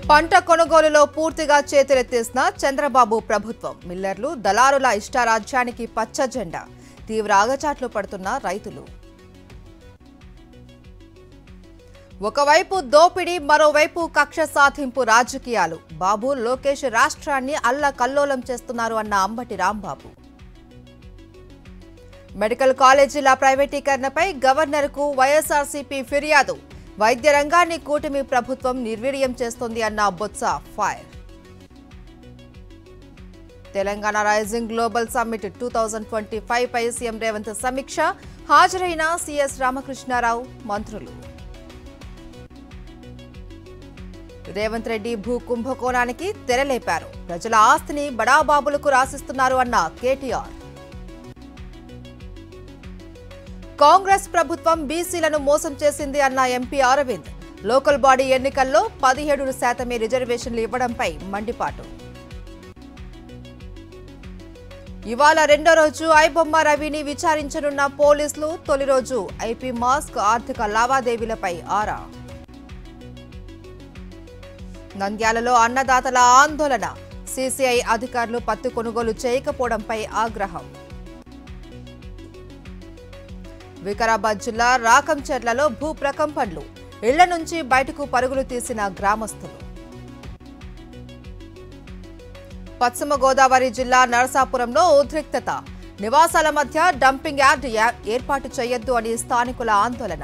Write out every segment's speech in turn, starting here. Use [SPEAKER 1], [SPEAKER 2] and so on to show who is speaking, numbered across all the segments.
[SPEAKER 1] పంట కొనుగోలులో పూర్తిగా చేతులెత్తేసిన చంద్రబాబు ప్రభుత్వం. మిల్లర్లు, దళారుల ఇష్టారాజ్యానికి పచ్చ జెండా. తీవ్ర ఆగచాట్లు పడుతున్న రైతులు. ఒకవైపు దోపిడీ, మరోవైపు కక్ష సాధింపు రాజకీయాలు. బాబు, లోకేష్ రాష్ట్రాన్ని అల్లకల్లోలం చేస్తున్నారు అన్న అంబటి రాంబాబు. మెడికల్ కాలేజీల ప్రైవేటీకరణపై గవర్నర్కు వైఎస్ఆర్సీపీ ఫిర్యాదు. వైద్య రంగాన్ని కూటమి ప్రభుత్వం నిర్వీర్యం చేస్తోంది అన్న Botsa fire. Telangana rising global summit 2025 పై సీఎం రేవంత్ సమీక్ష. హాజరైన సీఎస్ రామకృష్ణారావు, మంత్రులు. రేవంత్ రెడ్డి భూ కుంభకోణానికి తెరలేపారు. ప్రజల ఆస్తిని బడాబాబులకు రాసిస్తున్నారు అన్న కేటీఆర్. కాంగ్రెస్ ప్రభుత్వం బీసీలను మోసం చేసింది అన్న ఎంపీ అరవింద్. లోకల్ బాడీ ఎన్నికల్లో 17% రిజర్వేషన్లు ఇవ్వడంపై మండిపాటు. ఇవాళ రెండో రోజు ఐబొమ్మ రవిని విచారించనున్న పోలీసులు. తొలి రోజు ఐపీ మాస్క్, ఆర్థిక లావాదేవీలపై ఆరా. నంద్యాలలో అన్నదాతల ఆందోళన. సీసీఐ అధికారులు పత్తి కొనుగోలు చేయకపోవడంపై ఆగ్రహం. వికారాబాద్ జిల్లా రాకంచెర్లలో భూ ప్రకంపనలు. ఇళ్ల నుంచి బయటకు పరుగులు తీసిన గ్రామస్తులు. పశ్చిమ గోదావరి జిల్లా నరసాపురంలో ఉద్రిక్తత. నివాసాల మధ్య డంపింగ్ యార్డ్ ఏర్పాటు చేయొద్దు అని స్థానికుల ఆందోళన.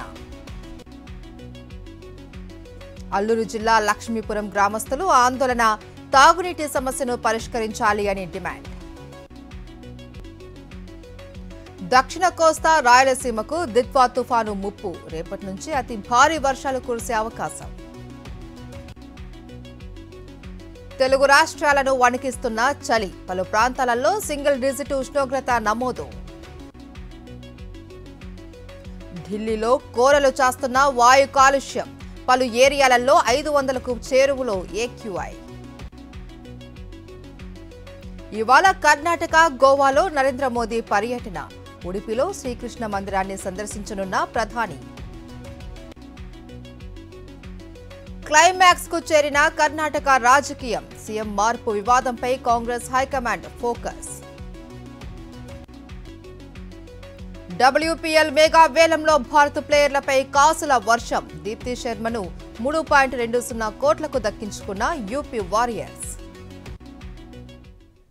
[SPEAKER 1] అల్లూరు జిల్లా లక్ష్మీపురం గ్రామస్తులు ఆందోళన. తాగునీటి సమస్యను పరిష్కరించాలి అని డిమాండ్. దక్షిణ కోస్తా, రాయలసీమకు దిత్వా తుఫాను ముప్పు. రేపటి నుంచి అతి భారీ వర్షాలు కురిసే అవకాశం. తెలుగు రాష్ట్రాలను వణికిస్తున్న చలి. పలు ప్రాంతాలలో సింగిల్ డిజిట్ ఉష్ణోగ్రత నమోదు. ఢిల్లీలో కోరలు చాస్తున్న వాయు కాలుష్యం. పలు ఏరియాలలో 500కు చేరువలో ఏక్యూఐ. ఇవాళ కర్ణాటక, గోవాలో నరేంద్ర మోదీ పర్యటన. ఉడిపిలో శ్రీకృష్ణ మందిరాన్ని సందర్శించనున్న ప్రధాని. క్లైమాక్స్ కు చేరిన కర్ణాటక రాజకీయం. సీఎం మార్పు వివాదంపై Congress high command focus. WPL mega వేలంలో భారత ప్లేయర్లపై కాసుల వర్షం. దీప్తి శర్మను 3.20 కోట్లకు దక్కించుకున్న యూపీ వారియర్స్.